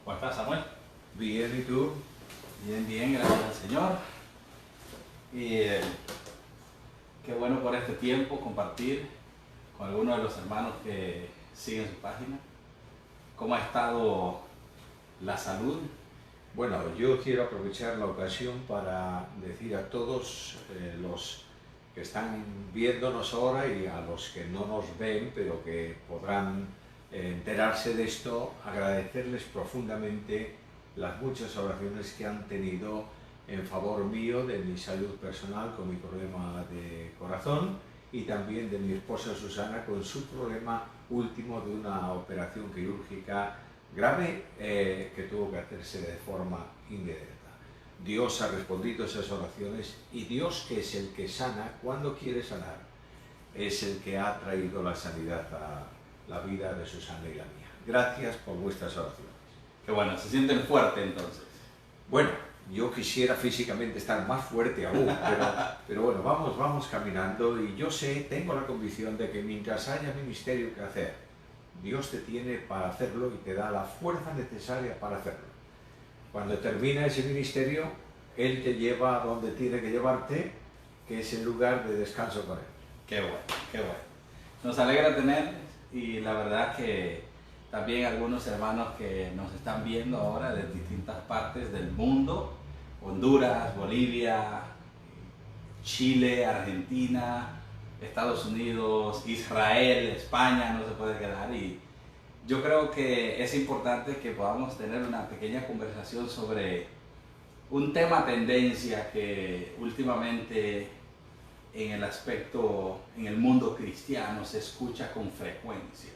¿Cómo estás, Samuel? Bien, ¿y tú? Bien, bien, gracias al Señor. Y qué bueno por este tiempo compartir con algunos de los hermanos que siguen su página. ¿Cómo ha estado la salud? Bueno, yo quiero aprovechar la ocasión para decir a todos los que están viéndonos ahora y a los que no nos ven, pero que podrán enterarse de esto, agradecerles profundamente las muchas oraciones que han tenido en favor mío, de mi salud personal con mi problema de corazón y también de mi esposa Susana con su problema último de una operación quirúrgica grave que tuvo que hacerse de forma inmediata. Dios ha respondido a esas oraciones y Dios, que es el que sana cuando quiere sanar, es el que ha traído la sanidad a la vida de Susana y la mía. Gracias por vuestras oraciones. Qué bueno, se sienten fuertes entonces. Bueno, yo quisiera físicamente estar más fuerte aún, pero bueno, vamos caminando y yo sé, tengo la convicción de que mientras haya ministerio que hacer, Dios te tiene para hacerlo y te da la fuerza necesaria para hacerlo. Cuando termina ese ministerio, Él te lleva a donde tiene que llevarte, que es el lugar de descanso con Él. Qué bueno, qué bueno. Nos alegra tener y la verdad que también algunos hermanos que nos están viendo ahora de distintas partes del mundo, Honduras, Bolivia, Chile, Argentina, Estados Unidos, Israel, España, no se puede quedar. Y yo creo que es importante que podamos tener una pequeña conversación sobre un tema tendencia que últimamente en el aspecto, en el mundo cristiano se escucha con frecuencia.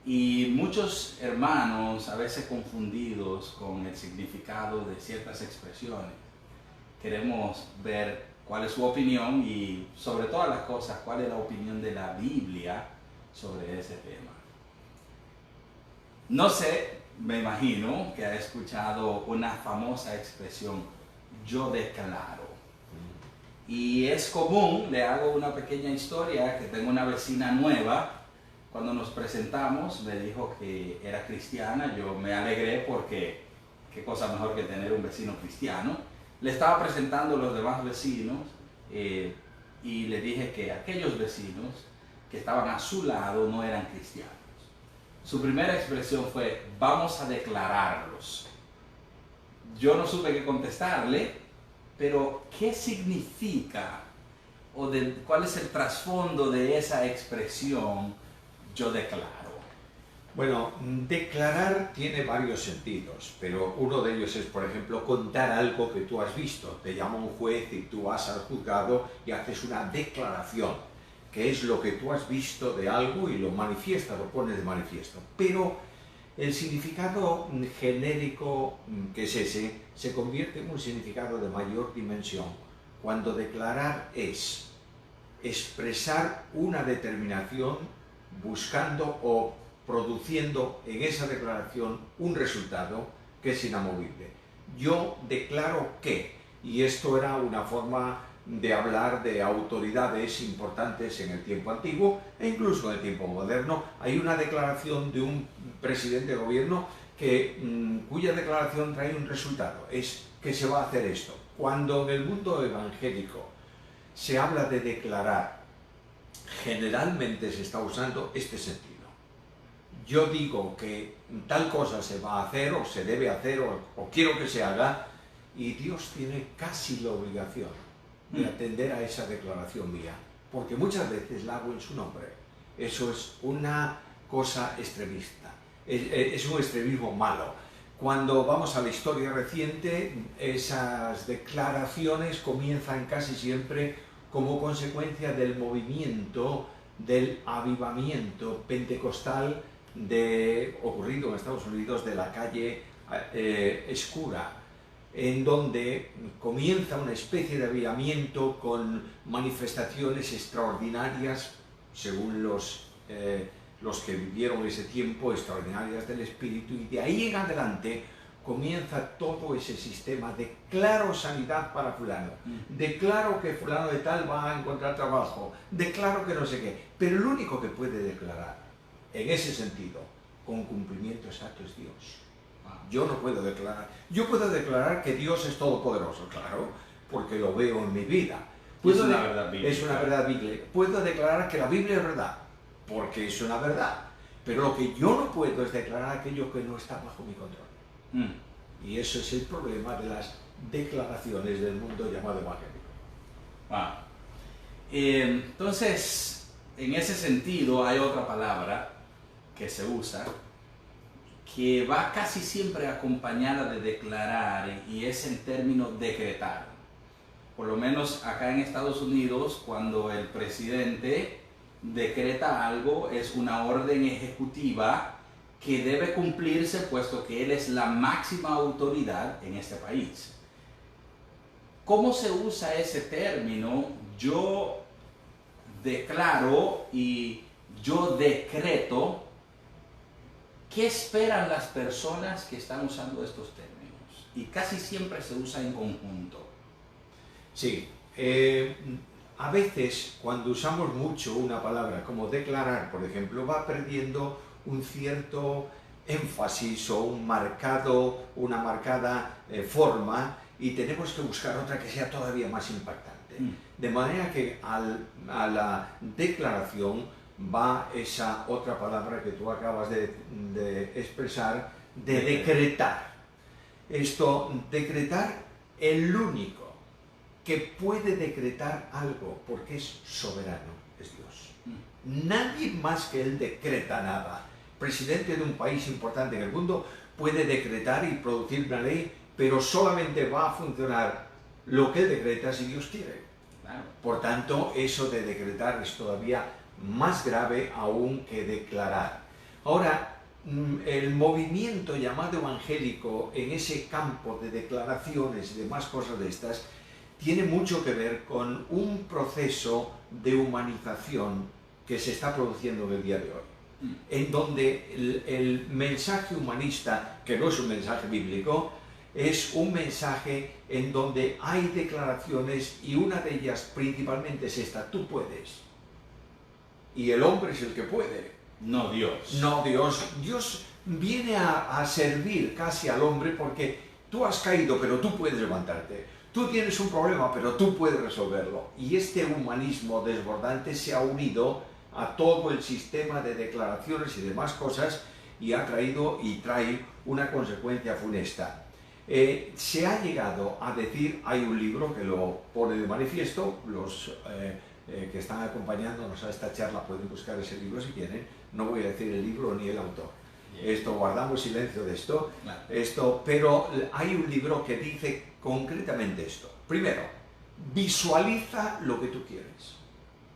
Y muchos hermanos, a veces confundidos con el significado de ciertas expresiones, queremos ver cuál es su opinión y, sobre todas las cosas, cuál es la opinión de la Biblia sobre ese tema. No sé, me imagino que ha escuchado una famosa expresión, yo declaro. Y es común, le hago una pequeña historia, que tengo una vecina nueva. Cuando nos presentamos me dijo que era cristiana, yo me alegré porque qué cosa mejor que tener un vecino cristiano. Le estaba presentando a los demás vecinos y le dije que aquellos vecinos que estaban a su lado no eran cristianos. Su primera expresión fue, vamos a declararlos. Yo no supe qué contestarle, pero ¿qué significa o cuál es el trasfondo de esa expresión, yo declaro? Bueno, declarar tiene varios sentidos, pero uno de ellos es, por ejemplo, contar algo que tú has visto. Te llama un juez y tú vas al juzgado y haces una declaración, que es lo que tú has visto de algo y lo manifiestas, lo pones de manifiesto. Pero el significado genérico, que es ese, se convierte en un significado de mayor dimensión cuando declarar es expresar una determinación buscando o produciendo en esa declaración un resultado que es inamovible. Yo declaro que, y esto era una forma de hablar de autoridades importantes en el tiempo antiguo e incluso en el tiempo moderno. Hay una declaración de un presidente de gobierno cuya declaración trae un resultado, es que se va a hacer esto. Cuando en el mundo evangélico se habla de declarar, generalmente se está usando este sentido. Yo digo que tal cosa se va a hacer o se debe hacer o quiero que se haga, y Dios tiene casi la obligación de atender a esa declaración mía, porque muchas veces la hago en su nombre. Eso es una cosa extremista, es un extremismo malo. Cuando vamos a la historia reciente, esas declaraciones comienzan casi siempre como consecuencia del movimiento, del avivamiento pentecostal ocurrido en Estados Unidos, de la calle Escura, en donde comienza una especie de avivamiento con manifestaciones extraordinarias, según los que vivieron ese tiempo, extraordinarias del Espíritu, y de ahí en adelante comienza todo ese sistema. Declaro sanidad para fulano, declaro que fulano de tal va a encontrar trabajo, declaro que no sé qué, pero el único que puede declarar en ese sentido con cumplimiento exacto es Dios. Yo no puedo declarar. Yo puedo declarar que Dios es todopoderoso, claro, porque lo veo en mi vida. Es una verdad bíblica. Es una verdad bíblica. Puedo declarar que la Biblia es verdad, porque es una verdad. Pero lo que yo no puedo es declarar aquello que no está bajo mi control. Y eso es el problema de las declaraciones del mundo llamado evangélico. Entonces, en ese sentido hay otra palabra que se usa que va casi siempre acompañada de declarar, y es en términos decretar. Por lo menos acá en Estados Unidos, cuando el presidente decreta algo, es una orden ejecutiva que debe cumplirse, puesto que él es la máxima autoridad en este país. ¿Cómo se usa ese término? Yo declaro y yo decreto. ¿Qué esperan las personas que están usando estos términos? Y casi siempre se usa en conjunto. Sí, a veces cuando usamos mucho una palabra como declarar, por ejemplo, va perdiendo un cierto énfasis o una marcada forma, y tenemos que buscar otra que sea todavía más impactante. De manera que a la declaración va esa otra palabra que tú acabas de expresar, de decretar. Decretar, el único que puede decretar algo, porque es soberano, es Dios. Nadie más que Él decreta nada. Presidente de un país importante en el mundo puede decretar y producir una ley, pero solamente va a funcionar lo que Él decreta si Dios quiere. Por tanto, eso de decretar es todavía más grave aún que declarar. Ahora, el movimiento llamado evangélico en ese campo de declaraciones y demás cosas de estas tiene mucho que ver con un proceso de humanización que se está produciendo en el día de hoy, en donde el mensaje humanista, que no es un mensaje bíblico, es un mensaje en donde hay declaraciones, y una de ellas principalmente es esta: tú puedes. Y el hombre es el que puede. No Dios. No Dios. Dios viene a servir casi al hombre, porque tú has caído, pero tú puedes levantarte. Tú tienes un problema, pero tú puedes resolverlo. Y este humanismo desbordante se ha unido a todo el sistema de declaraciones y demás cosas, y ha traído y trae una consecuencia funesta. Se ha llegado a decir, hay un libro que lo pone de manifiesto, los que están acompañándonos a esta charla pueden buscar ese libro si quieren, no voy a decir el libro ni el autor. Guardamos silencio de esto, pero hay un libro que dice concretamente esto. Primero, visualiza lo que tú quieres.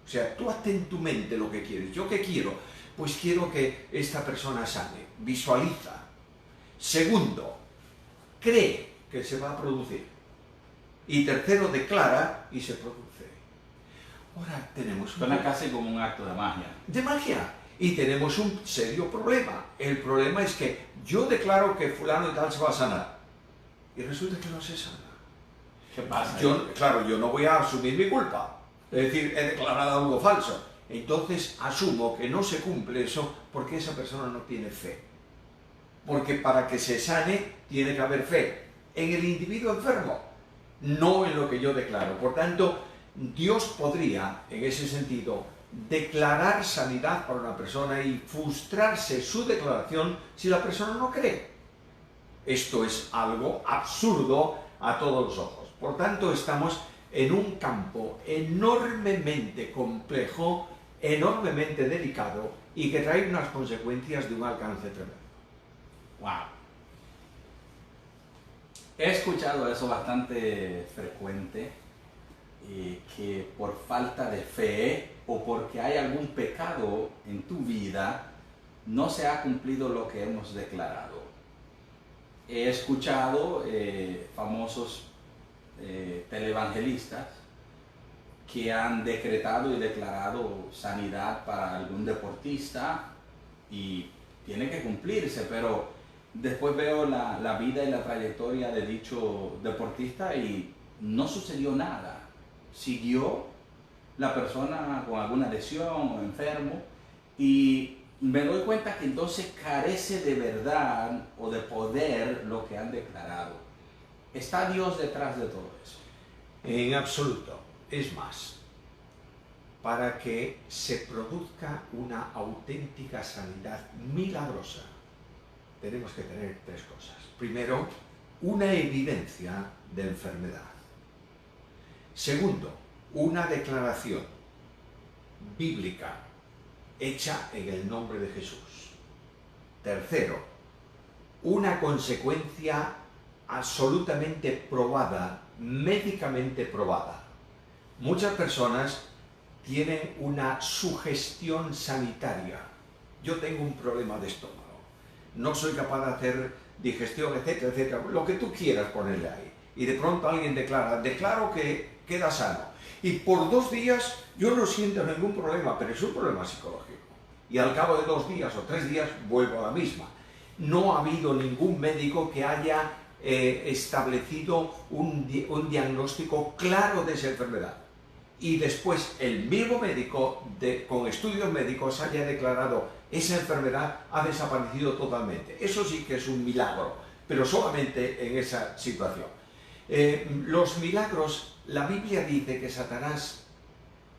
O sea, tú hazte en tu mente lo que quieres. ¿Yo qué quiero? Pues quiero que esta persona sane. Visualiza. Segundo, cree que se va a producir. Y tercero, declara y se produce. Ahora tenemos Suena casi como un acto de magia. De magia. Y tenemos un serio problema. El problema es que yo declaro que fulano y tal se va a sanar, y resulta que no se sana. ¿Qué pasa? Claro, yo no voy a asumir mi culpa. Es decir, he declarado algo falso. Entonces asumo que no se cumple eso porque esa persona no tiene fe. Porque para que se sane tiene que haber fe en el individuo enfermo, no en lo que yo declaro. Por tanto, Dios podría, en ese sentido, declarar sanidad para una persona y frustrarse su declaración si la persona no cree. Esto es algo absurdo a todos los ojos. Por tanto, estamos en un campo enormemente complejo, enormemente delicado, y que trae unas consecuencias de un alcance tremendo. Wow. He escuchado eso bastante frecuente, que por falta de fe o porque hay algún pecado en tu vida, no se ha cumplido lo que hemos declarado. He escuchado famosos televangelistas que han decretado y declarado sanidad para algún deportista y tiene que cumplirse, pero después veo la vida y la trayectoria de dicho deportista y no sucedió nada. Siguió la persona con alguna lesión o enfermo, y me doy cuenta que entonces carece de verdad o de poder lo que han declarado. ¿Está Dios detrás de todo eso? En absoluto. Es más, para que se produzca una auténtica sanidad milagrosa, tenemos que tener tres cosas. Primero, una evidencia de enfermedad. Segundo, una declaración bíblica hecha en el nombre de Jesús. Tercero, una consecuencia absolutamente probada, médicamente probada. Muchas personas tienen una sugestión sanitaria. Yo tengo un problema de estómago, no soy capaz de hacer digestión, etcétera, etcétera, lo que tú quieras ponerle ahí. Y de pronto alguien declaro que queda sano. Y por 2 días yo no siento ningún problema, pero es un problema psicológico. Y al cabo de 2 días o 3 días vuelvo a la misma. No ha habido ningún médico que haya establecido un diagnóstico claro de esa enfermedad. Y después el mismo médico, con estudios médicos, haya declarado esa enfermedad ha desaparecido totalmente. Eso sí que es un milagro, pero solamente en esa situación. Los milagros, la Biblia dice que Satanás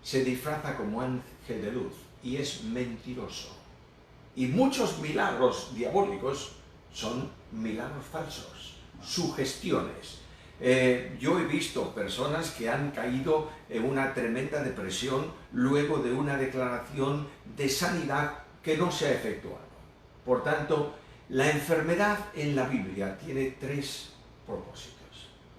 se disfraza como ángel de luz y es mentiroso. Y muchos milagros diabólicos son milagros falsos, sugestiones. Yo he visto personas que han caído en una tremenda depresión luego de una declaración de sanidad que no se ha efectuado. Por tanto, la enfermedad en la Biblia tiene 3 propósitos.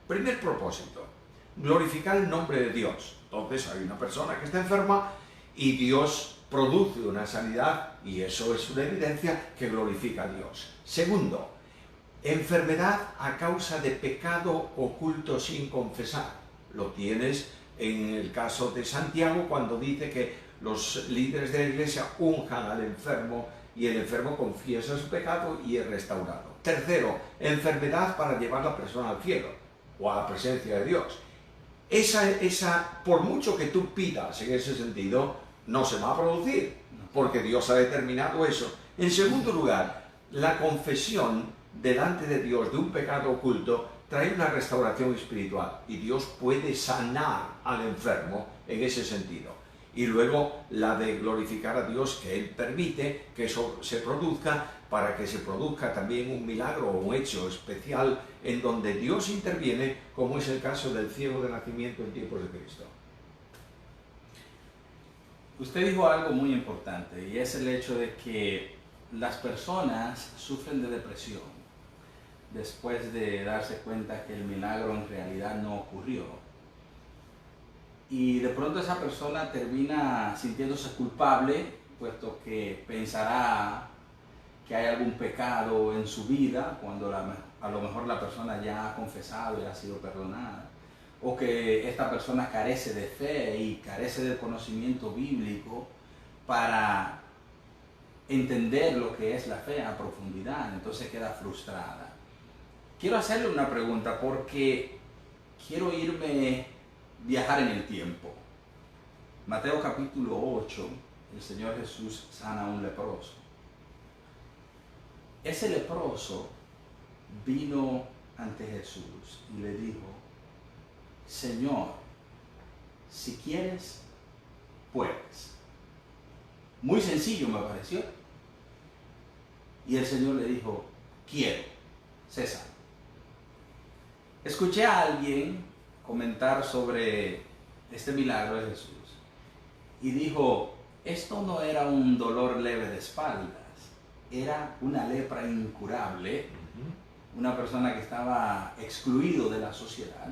Primer propósito, glorificar el nombre de Dios. Entonces hay una persona que está enferma y Dios produce una sanidad y eso es una evidencia que glorifica a Dios. Segundo, enfermedad a causa de pecado oculto sin confesar. Lo tienes en el caso de Santiago cuando dice que los líderes de la iglesia unjan al enfermo y el enfermo confiesa su pecado y es restaurado. Tercero, enfermedad para llevar a la persona al cielo o a la presencia de Dios. Esa, por mucho que tú pidas en ese sentido, no se va a producir, porque Dios ha determinado eso. En segundo lugar, la confesión delante de Dios de un pecado oculto trae una restauración espiritual y Dios puede sanar al enfermo en ese sentido. Y luego la de glorificar a Dios, que Él permite que eso se produzca, para que se produzca también un milagro o un hecho especial en donde Dios interviene, como es el caso del ciego de nacimiento en tiempos de Cristo. Usted dijo algo muy importante y es el hecho de que las personas sufren de depresión después de darse cuenta que el milagro en realidad no ocurrió. Y de pronto esa persona termina sintiéndose culpable, puesto que pensará que hay algún pecado en su vida, cuando a lo mejor la persona ya ha confesado y ha sido perdonada. O que esta persona carece de fe y carece de conocimiento bíblico para entender lo que es la fe a profundidad, entonces queda frustrada. Quiero hacerle una pregunta porque quiero viajar en el tiempo. Mateo capítulo 8, el Señor Jesús sana a un leproso. Ese leproso vino ante Jesús y le dijo: Señor, si quieres, puedes. Muy sencillo me pareció. Y el Señor le dijo: quiero, sé sano. Escuché a alguien comentar sobre este milagro de Jesús y dijo: esto no era un dolor leve de espaldas, era una lepra incurable, una persona que estaba excluido de la sociedad.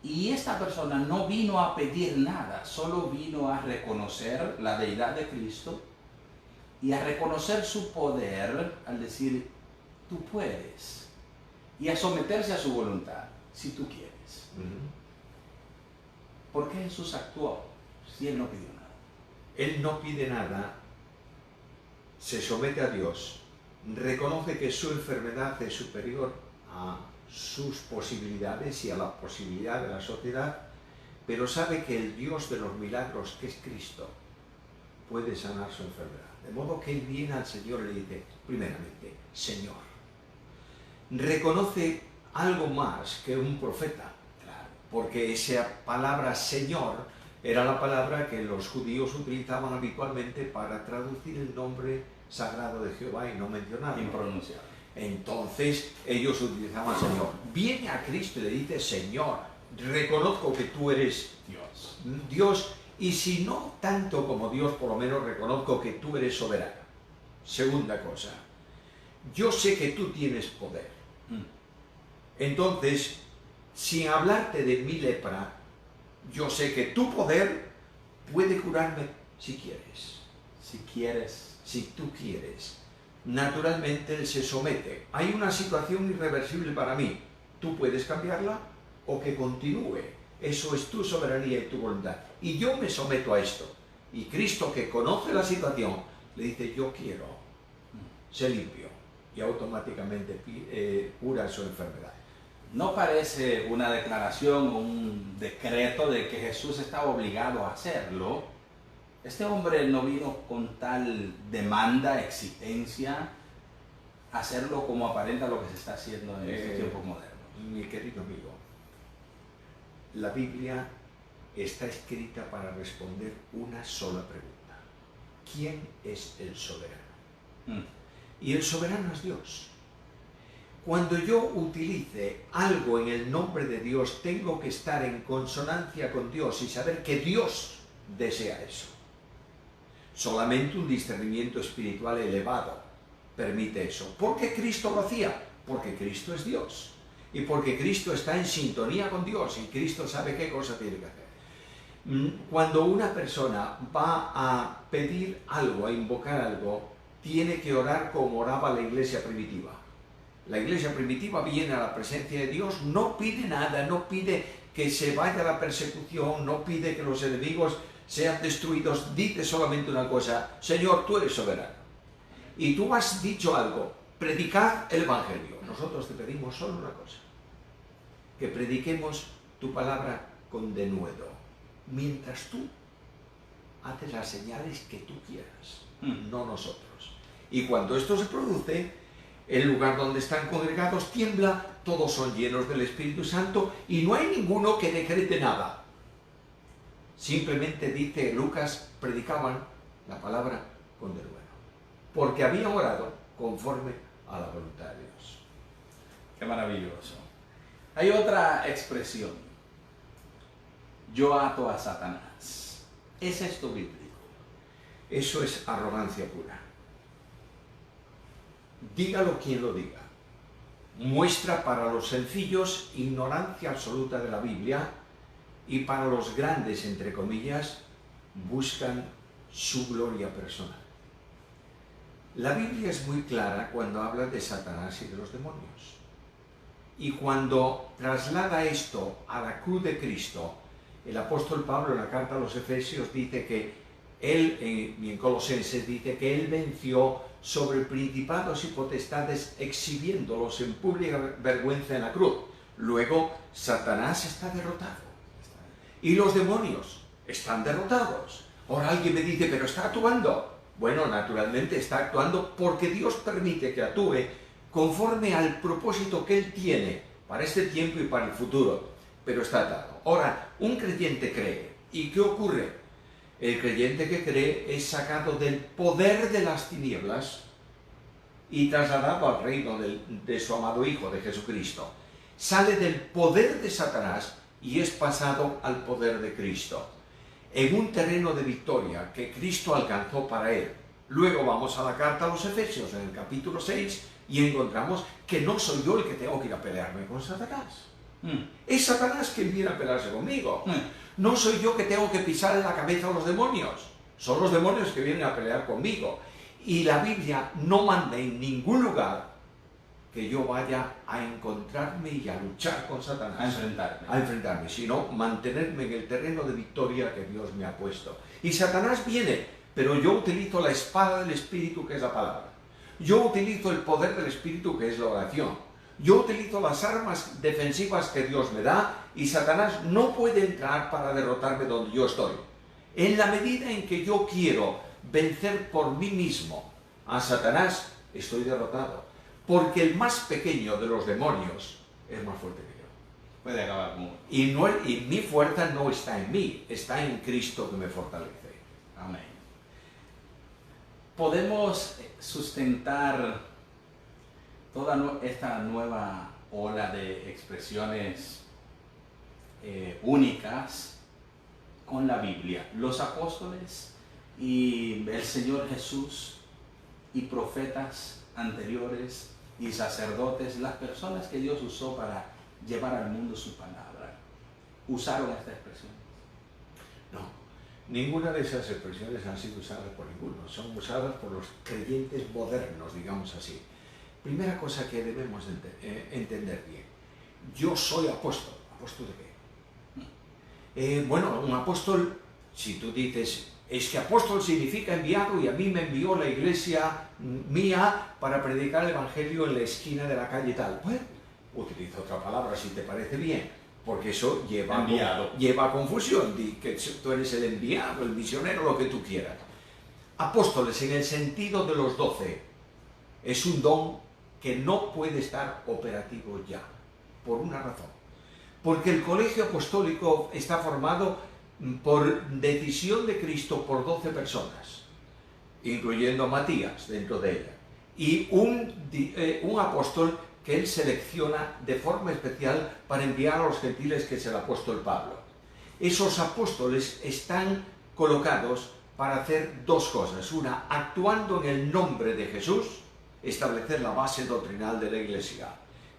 Y esta persona no vino a pedir nada, solo vino a reconocer la deidad de Cristo y a reconocer su poder al decir: tú puedes, y a someterse a su voluntad, si tú quieres. ¿Por qué Jesús actuó si Él no pidió nada? Él no pide nada, se somete a Dios, reconoce que su enfermedad es superior a sus posibilidades y a la posibilidad de la sociedad, pero sabe que el Dios de los milagros, que es Cristo, puede sanar su enfermedad. De modo que él viene al Señor y le dice, primeramente, Señor. Reconoce algo más que un profeta, Claro. porque esa palabra Señor era la palabra que los judíos utilizaban habitualmente para traducir el nombre sagrado de Jehová y no mencionarlo. Impronunciable. Entonces ellos utilizaban Señor. Viene a Cristo y le dice, Señor, reconozco que tú eres Dios. Dios, y si no tanto como Dios, por lo menos reconozco que tú eres soberano. Segunda cosa, yo sé que tú tienes poder. Entonces, sin hablarte de mi lepra, yo sé que tu poder puede curarme si quieres. Si quieres. Si tú quieres. Naturalmente él se somete. Hay una situación irreversible para mí. Tú puedes cambiarla o que continúe. Eso es tu soberanía y tu voluntad. Y yo me someto a esto. Y Cristo, que conoce la situación, le dice, yo quiero. Sé limpio. Y automáticamente cura su enfermedad. No parece una declaración o un decreto de que Jesús estaba obligado a hacerlo. Este hombre no vino con tal demanda, exigencia, hacerlo como aparenta lo que se está haciendo en estos tiempos modernos. Mi querido amigo, la Biblia está escrita para responder una sola pregunta. ¿Quién es el soberano? Y el soberano es Dios. Cuando yo utilice algo en el nombre de Dios, tengo que estar en consonancia con Dios y saber que Dios desea eso. Solamente un discernimiento espiritual elevado permite eso. ¿Por qué Cristo lo hacía? Porque Cristo es Dios. Y porque Cristo está en sintonía con Dios y Cristo sabe qué cosa tiene que hacer. Cuando una persona va a pedir algo, a invocar algo, tiene que orar como oraba la iglesia primitiva. La iglesia primitiva viene a la presencia de Dios, no pide nada, no pide que se vaya la persecución, no pide que los enemigos sean destruidos, dice solamente una cosa, Señor, tú eres soberano. Y tú has dicho algo, predicad el Evangelio. Nosotros te pedimos solo una cosa, que prediquemos tu palabra con denuedo, mientras tú haces las señales que tú quieras, no nosotros. Y cuando esto se produce, el lugar donde están congregados tiembla, todos son llenos del Espíritu Santo y no hay ninguno que decrete nada. Simplemente dice Lucas, predicaban la palabra con denuedo, porque habían orado conforme a la voluntad de Dios. Qué maravilloso. Hay otra expresión. Yo ato a Satanás. ¿Es esto bíblico? Eso es arrogancia pura. Dígalo quien lo diga. Muestra para los sencillos ignorancia absoluta de la Biblia y para los grandes, entre comillas, buscan su gloria personal. La Biblia es muy clara cuando habla de Satanás y de los demonios. Y cuando traslada esto a la cruz de Cristo, el apóstol Pablo en la carta a los Efesios dice que él, y en Colosenses dice que él venció sobre principados y potestades exhibiéndolos en pública vergüenza en la cruz. Luego, Satanás está derrotado. Y los demonios están derrotados. Ahora alguien me dice, pero está actuando. Bueno, naturalmente está actuando porque Dios permite que actúe conforme al propósito que Él tiene para este tiempo y para el futuro. Pero está atado. Ahora, un creyente cree. ¿Y qué ocurre? El creyente que cree es sacado del poder de las tinieblas y trasladado al reino de su amado Hijo, de Jesucristo. Sale del poder de Satanás y es pasado al poder de Cristo, en un terreno de victoria que Cristo alcanzó para él. Luego vamos a la carta a los Efesios, en el capítulo 6, y encontramos que no soy yo el que tengo que ir a pelearme con Satanás. Es Satanás quien viene a pelearse conmigo. No soy yo que tengo que pisar en la cabeza a los demonios. Son los demonios que vienen a pelear conmigo. Y la Biblia no manda en ningún lugar que yo vaya a encontrarme y a luchar con Satanás. A enfrentarme, sino mantenerme en el terreno de victoria que Dios me ha puesto. Y Satanás viene, pero yo utilizo la espada del Espíritu, que es la palabra. Yo utilizo el poder del Espíritu, que es la oración. Yo utilizo las armas defensivas que Dios me da y Satanás no puede entrar para derrotarme donde yo estoy. En la medida en que yo quiero vencer por mí mismo a Satanás, estoy derrotado. Porque el más pequeño de los demonios es más fuerte que yo. Puede acabar con... Y mi fuerza no está en mí, está en Cristo que me fortalece. Amén. Podemos sustentar toda esta nueva ola de expresiones únicas con la Biblia. Los apóstoles y el Señor Jesús y profetas anteriores y sacerdotes, las personas que Dios usó para llevar al mundo su palabra, usaron esta expresión. No, ninguna de esas expresiones han sido usadas por ninguno, son usadas por los creyentes modernos, digamos así. Primera cosa que debemos entender bien, yo soy apóstol. ¿Apóstol de qué? Bueno, un apóstol, si tú dices, es que apóstol significa enviado y a mí me envió la iglesia mía para predicar el evangelio en la esquina de la calle y tal. Bueno, utiliza otra palabra si te parece bien, porque eso lleva a confusión, di que tú eres el enviado, el misionero, lo que tú quieras. Apóstoles en el sentido de los 12 es un don que no puede estar operativo ya, por una razón. Porque el colegio apostólico está formado por decisión de Cristo por 12 personas, incluyendo a Matías dentro de ella, y un apóstol que él selecciona de forma especial para enviar a los gentiles, que es el apóstol Pablo. Esos apóstoles están colocados para hacer dos cosas. Una, actuando en el nombre de Jesús, establecer la base doctrinal de la iglesia.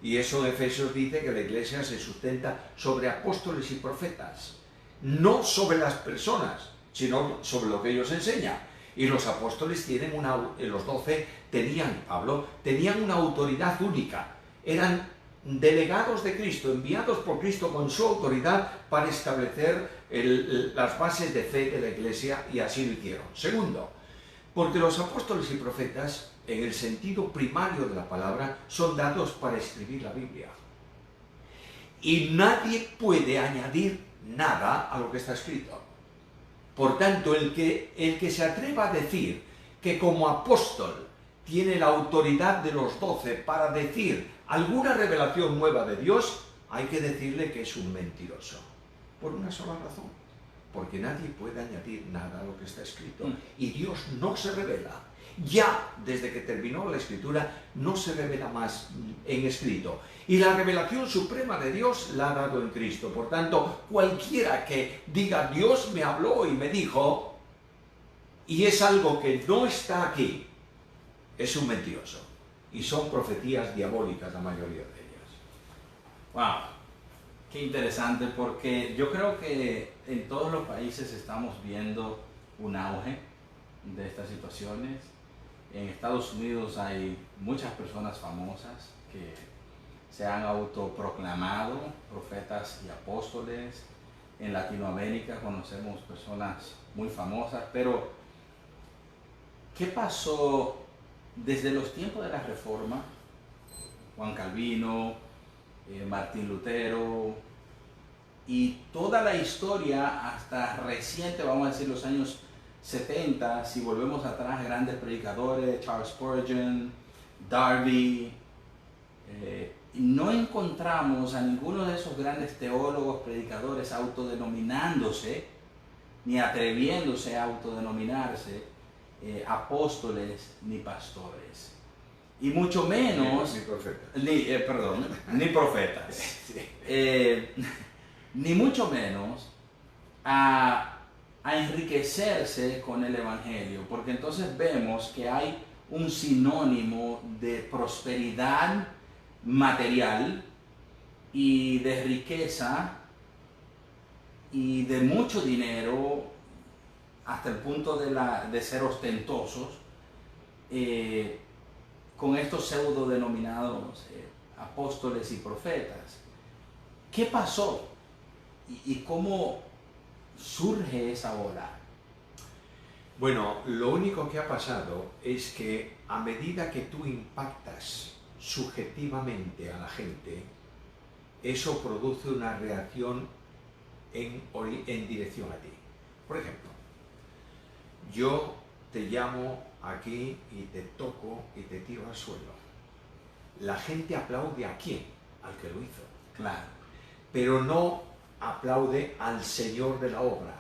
Y eso en Efesios dice que la iglesia se sustenta sobre apóstoles y profetas, no sobre las personas, sino sobre lo que ellos enseñan. Y los apóstoles los 12 tenían una autoridad única. Eran delegados de Cristo, enviados por Cristo con su autoridad para establecer las bases de fe de la iglesia, y así lo hicieron. Segundo, porque los apóstoles y profetas, en el sentido primario de la palabra, son dados para escribir la Biblia. Y nadie puede añadir nada a lo que está escrito. Por tanto, el que se atreva a decir que como apóstol tiene la autoridad de los 12 para decir alguna revelación nueva de Dios, hay que decirle que es un mentiroso. Por una sola razón. Porque nadie puede añadir nada a lo que está escrito. Y Dios no se revela. Ya desde que terminó la escritura no se revela más en escrito. Y la revelación suprema de Dios la ha dado en Cristo. Por tanto, cualquiera que diga Dios me habló y me dijo, y es algo que no está aquí, es un mentiroso. Y son profecías diabólicas la mayoría de ellas. ¡Wow! Qué interesante, porque yo creo que en todos los países estamos viendo un auge de estas situaciones. En Estados Unidos hay muchas personas famosas que se han autoproclamado profetas y apóstoles. En Latinoamérica conocemos personas muy famosas, pero ¿qué pasó desde los tiempos de la Reforma? Juan Calvino, Martín Lutero, y toda la historia hasta reciente, vamos a decir los años 70, si volvemos atrás, grandes predicadores, Charles Spurgeon, Darby, no encontramos a ninguno de esos grandes teólogos, predicadores autodenominándose, ni atreviéndose a autodenominarse apóstoles ni pastores. Y mucho menos... Ni profetas. Ni profetas. Ni mucho menos a enriquecerse con el Evangelio, porque entonces vemos que hay un sinónimo de prosperidad material y de riqueza y de mucho dinero hasta el punto de ser ostentosos con estos pseudo denominados apóstoles y profetas. ¿Qué pasó? ¿Y cómo surge esa ola? Bueno, lo único que ha pasado es que a medida que tú impactas subjetivamente a la gente, eso produce una reacción en dirección a ti. Por ejemplo, yo te llamo aquí y te toco y te tiro al suelo. La gente aplaude ¿a quién? Al que lo hizo. Claro. Pero no aplaude al Señor de la obra.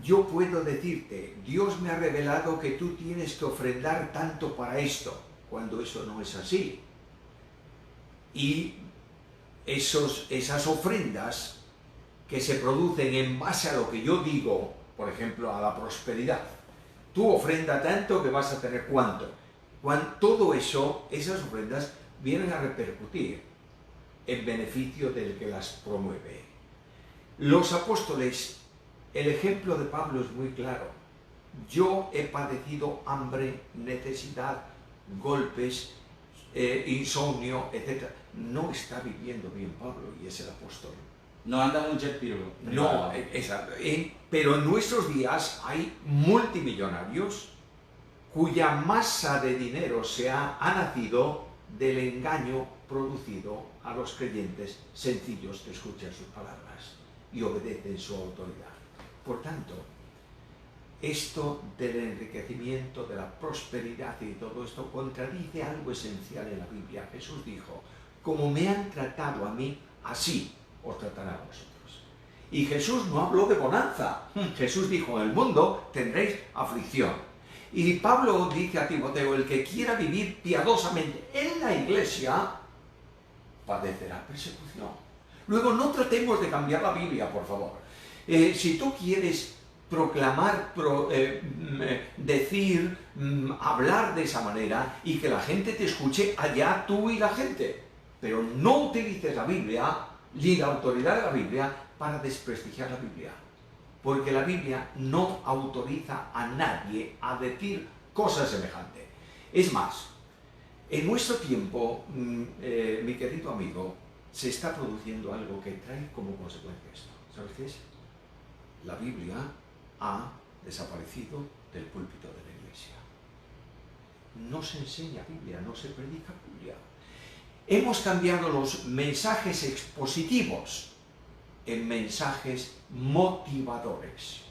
Yo puedo decirte, Dios me ha revelado que tú tienes que ofrendar tanto para esto, cuando eso no es así. Y esas ofrendas que se producen en base a lo que yo digo, por ejemplo, a la prosperidad. Tú ofrenda tanto que vas a tener cuánto. Todo eso, esas ofrendas vienen a repercutir en beneficio del que las promueve. Los apóstoles, el ejemplo de Pablo es muy claro. Yo he padecido hambre, necesidad, golpes, insomnio, etc. No está viviendo bien Pablo y es el apóstol. No anda un jet privado. No, exacto. Pero en nuestros días hay multimillonarios cuya masa de dinero ha nacido del engaño producido a los creyentes sencillos que escuchan sus palabras y obedecen su autoridad. Por tanto, esto del enriquecimiento, de la prosperidad y todo esto contradice algo esencial en la Biblia. Jesús dijo, como me han tratado a mí, así os tratarán a vosotros. Y Jesús no habló de bonanza. Jesús dijo, en el mundo tendréis aflicción. Y Pablo dice a Timoteo, el que quiera vivir piadosamente en la iglesia, padecerá persecución. Luego, no tratemos de cambiar la Biblia, por favor. Si tú quieres proclamar, decir, hablar de esa manera y que la gente te escuche, allá tú y la gente. Pero no utilices la Biblia, ni la autoridad de la Biblia, para desprestigiar la Biblia. Porque la Biblia no autoriza a nadie a decir cosas semejantes. Es más, en nuestro tiempo, mi querido amigo, se está produciendo algo que trae como consecuencia esto. ¿Sabes qué es? La Biblia ha desaparecido del púlpito de la iglesia. No se enseña Biblia, no se predica Biblia. Hemos cambiado los mensajes expositivos en mensajes motivadores.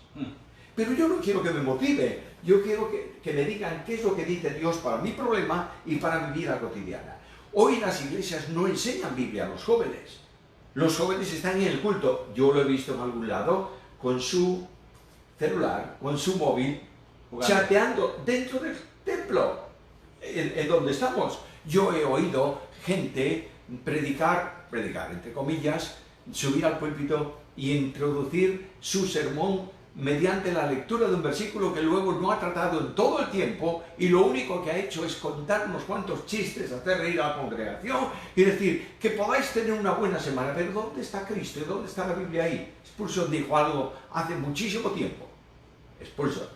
Pero yo no quiero que me motive, yo quiero que me digan qué es lo que dice Dios para mi problema y para mi vida cotidiana. Hoy las iglesias no enseñan Biblia a los jóvenes. Los jóvenes están en el culto, yo lo he visto en algún lado, con su celular, con su móvil, chateando dentro del templo en donde estamos. Yo he oído gente predicar entre comillas, subir al púlpito y introducir su sermón mediante la lectura de un versículo que luego no ha tratado en todo el tiempo y lo único que ha hecho es contar unos cuantos chistes, hacer reír a la congregación y decir que podáis tener una buena semana. Pero ¿dónde está Cristo? ¿Y dónde está la Biblia ahí? Spurgeon dijo algo hace muchísimo tiempo. Spurgeon,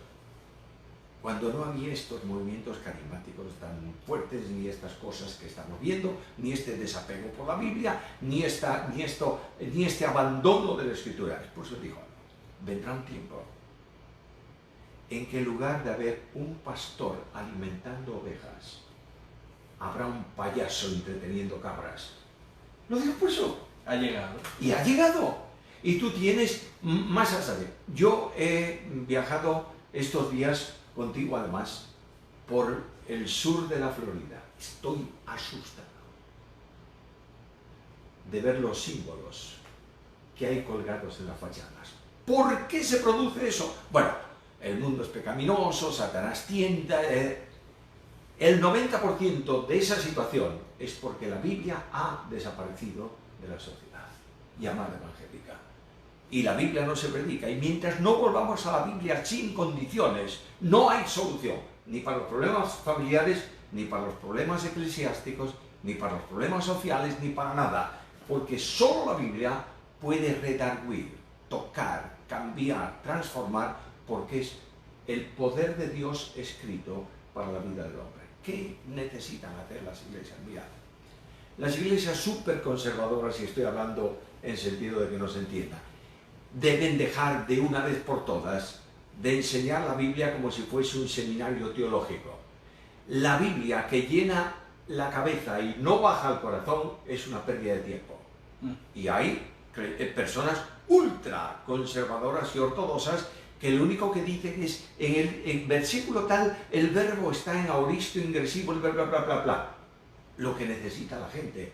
cuando no había estos movimientos carismáticos tan fuertes, ni estas cosas que estamos viendo, ni este desapego por la Biblia, ni este abandono de la Escritura. Spurgeon dijo, vendrá un tiempo en que en lugar de haber un pastor alimentando ovejas, habrá un payaso entreteniendo cabras. Lo dijo Spurgeon. Ha llegado. Y ha llegado. Y tú tienes más a saber. Yo he viajado estos días contigo, además, por el sur de la Florida. Estoy asustado de ver los símbolos que hay colgados en las fachadas. ¿Por qué se produce eso? Bueno, el mundo es pecaminoso, Satanás tienta. El 90% de esa situación es porque la Biblia ha desaparecido de la sociedad llamada evangélica. Y la Biblia no se predica. Y mientras no volvamos a la Biblia sin condiciones, no hay solución. Ni para los problemas familiares, ni para los problemas eclesiásticos, ni para los problemas sociales, ni para nada. Porque solo la Biblia puede redarguir, tocar, cambiar, transformar, porque es el poder de Dios escrito para la vida del hombre. ¿Qué necesitan hacer las iglesias? Mirad, las iglesias súper conservadoras, y estoy hablando en sentido de que no se entienda, deben dejar de una vez por todas de enseñar la Biblia como si fuese un seminario teológico. La Biblia que llena la cabeza y no baja al corazón es una pérdida de tiempo. Y hay personas ultra conservadoras y ortodoxas que lo único que dicen es, en el versículo tal, el verbo está en aoristo, ingresivo, bla, bla, bla, bla, bla. Lo que necesita la gente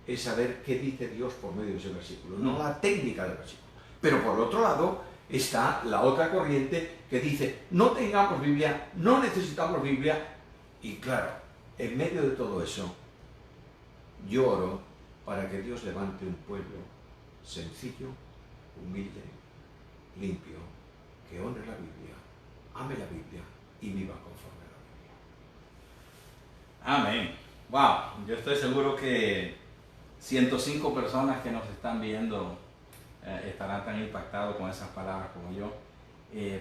es saber qué dice Dios por medio de ese versículo, no la técnica del versículo. Pero por otro lado está la otra corriente que dice, no tengamos Biblia, no necesitamos Biblia, y claro, en medio de todo eso, yo oro para que Dios levante un pueblo sencillo, humilde, limpio, que honre la Biblia, ame la Biblia y viva conforme a la Biblia. Amén. Wow, yo estoy seguro que 105 personas que nos están viendo estarán tan impactados con esas palabras como yo,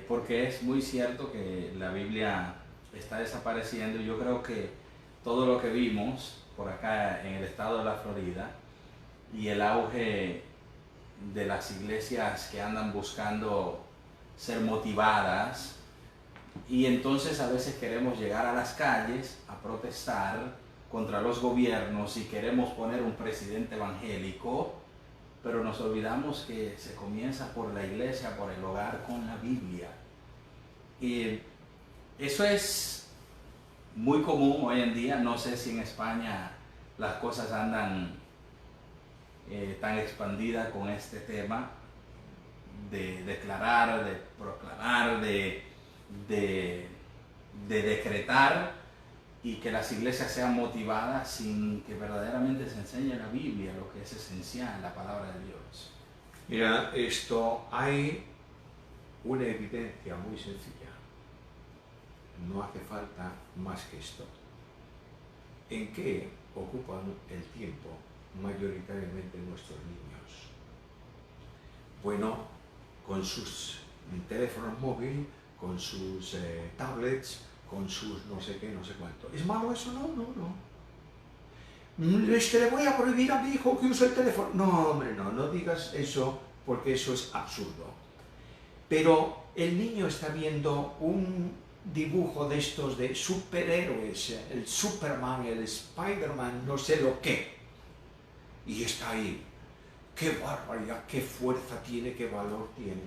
porque es muy cierto que la Biblia está desapareciendo, y yo creo que todo lo que vimos por acá en el estado de la Florida y el auge de las iglesias que andan buscando ser motivadas, y entonces a veces queremos llegar a las calles a protestar contra los gobiernos y queremos poner un presidente evangélico, pero nos olvidamos que se comienza por la iglesia, por el hogar, con la Biblia. Y eso es muy común hoy en día. No sé si en España las cosas andan tan expandidas con este tema de declarar, de proclamar, de decretar, y que las iglesias sean motivadas sin que verdaderamente se enseñe la Biblia, lo que es esencial, la palabra de Dios. Mira, hay una evidencia muy sencilla. No hace falta más que esto. ¿En qué ocupan el tiempo mayoritariamente nuestros niños? Bueno, con sus teléfonos móviles, con sus tablets, con sus no sé qué, no sé cuánto. ¿Es malo eso? No, no, no. Es que le voy a prohibir a mi hijo que use el teléfono. No, hombre, no digas eso, porque eso es absurdo. Pero el niño está viendo un dibujo de estos de superhéroes, el Superman, el Spider-Man, no sé lo qué. Y está ahí. ¡Qué barbaridad! ¡Qué fuerza tiene! ¡Qué valor tiene!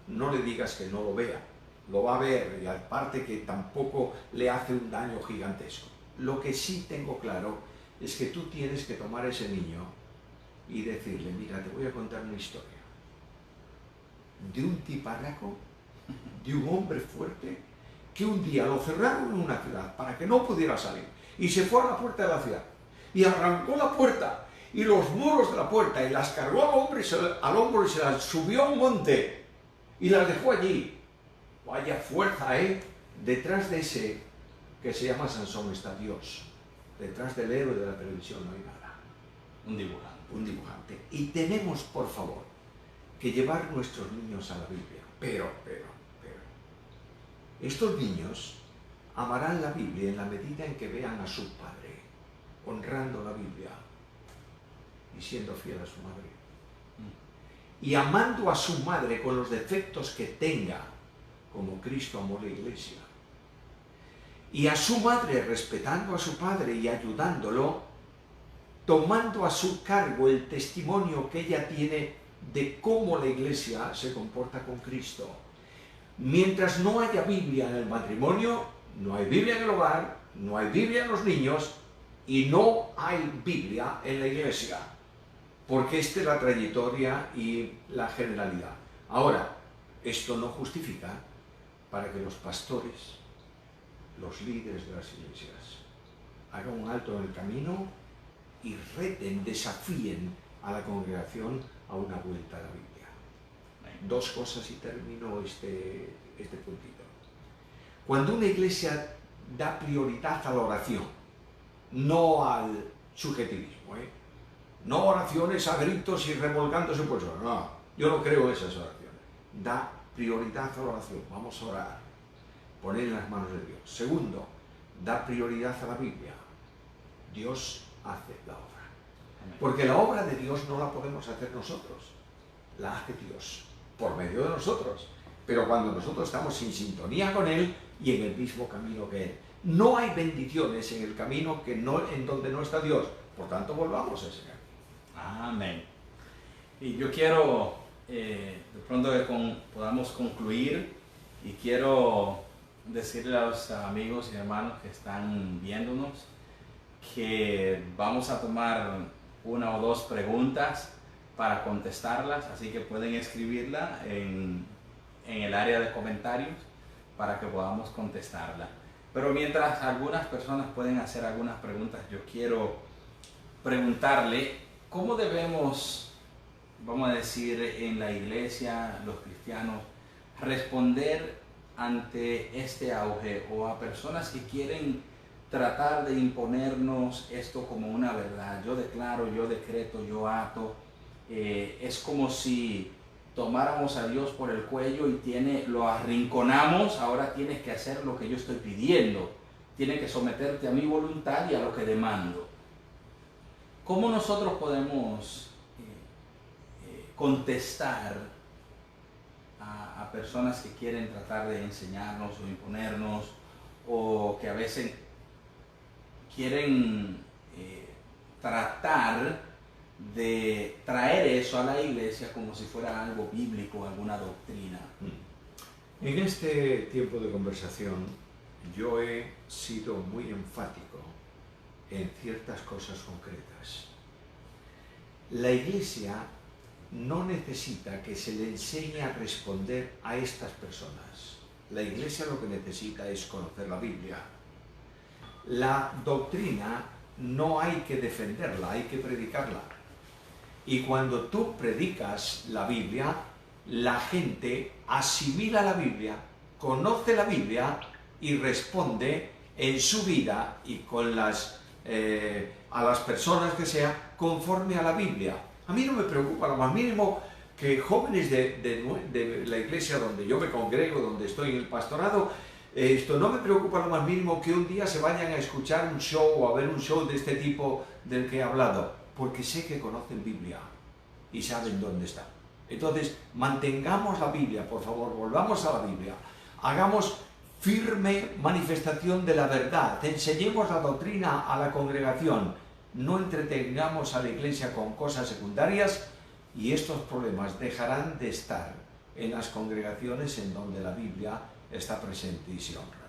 No le digas que no lo vea. Lo va a ver, y aparte que tampoco le hace un daño gigantesco. Lo que sí tengo claro es que tú tienes que tomar a ese niño y decirle, mira, te voy a contar una historia de un tiparraco, de un hombre fuerte, que un día lo cerraron en una ciudad para que no pudiera salir, y se fue a la puerta de la ciudad, y arrancó la puerta, y los muros de la puerta, y las cargó al hombro y se las subió a un monte, y las dejó allí. Vaya fuerza, ¿eh? Detrás de ese que se llama Sansón está Dios. Detrás del héroe de la televisión no hay nada. Un dibujante. Un dibujante. Y tenemos, por favor, que llevar nuestros niños a la Biblia. Pero. Estos niños amarán la Biblia en la medida en que vean a su padre honrando la Biblia y siendo fiel a su madre. Y amando a su madre con los defectos que tenga, como Cristo amó la iglesia. Y a su madre respetando a su padre y ayudándolo, tomando a su cargo el testimonio que ella tiene de cómo la iglesia se comporta con Cristo. Mientras no haya Biblia en el matrimonio, no hay Biblia en el hogar, no hay Biblia en los niños y no hay Biblia en la iglesia. Porque esta es la trayectoria y la generalidad. Ahora, esto no justifica para que los pastores, los líderes de las iglesias, hagan un alto en el camino y reten, desafíen a la congregación a una vuelta a la Biblia. Dos cosas y termino este puntito. Cuando una iglesia da prioridad a la oración, no al subjetivismo, no oraciones a gritos y revolcándose por eso, no, yo no creo en esas oraciones. Da prioridad a la oración, vamos a orar, poner en las manos de Dios. Segundo, da prioridad a la Biblia. Dios hace la obra. Porque la obra de Dios no la podemos hacer nosotros, la hace Dios, por medio de nosotros. Pero cuando nosotros estamos en sintonía con Él y en el mismo camino que Él. No hay bendiciones en el camino en donde no está Dios. Por tanto, volvamos a ese camino. Amén. Y yo quiero de pronto podamos concluir, y quiero decirle a los amigos y hermanos que están viéndonos que vamos a tomar una o dos preguntas para contestarlas, así que pueden escribirla en el área de comentarios para que podamos contestarla. Pero mientras algunas personas pueden hacer algunas preguntas, yo quiero preguntarle cómo debemos, vamos a decir, en la iglesia, los cristianos, responder ante este auge, o a personas que quieren tratar de imponernos esto como una verdad. Yo declaro, yo decreto, yo ato. Es como si tomáramos a Dios por el cuello y lo arrinconamos. Ahora tienes que hacer lo que yo estoy pidiendo. Tienes que someterte a mi voluntad y a lo que demando. ¿Cómo nosotros podemos contestar a personas que quieren tratar de enseñarnos o imponernos, o que a veces quieren tratar de traer eso a la iglesia como si fuera algo bíblico, alguna doctrina? En este tiempo de conversación yo he sido muy enfático en ciertas cosas concretas. La iglesia no necesita que se le enseñe a responder a estas personas. La iglesia lo que necesita es conocer la Biblia. La doctrina no hay que defenderla, hay que predicarla. Y cuando tú predicas la Biblia, la gente asimila la Biblia, conoce la Biblia y responde en su vida y con a las personas que sea, conforme a la Biblia. A mí no me preocupa lo más mínimo que jóvenes de la iglesia donde yo me congrego, donde estoy en el pastorado, no me preocupa lo más mínimo que un día se vayan a escuchar un show o a ver un show de este tipo del que he hablado, porque sé que conocen Biblia y saben dónde está. Entonces, mantengamos la Biblia, por favor, volvamos a la Biblia, hagamos firme manifestación de la verdad, enseñemos la doctrina a la congregación, no entretengamos a la iglesia con cosas secundarias, y estos problemas dejarán de estar en las congregaciones en donde la Biblia está presente y se honra.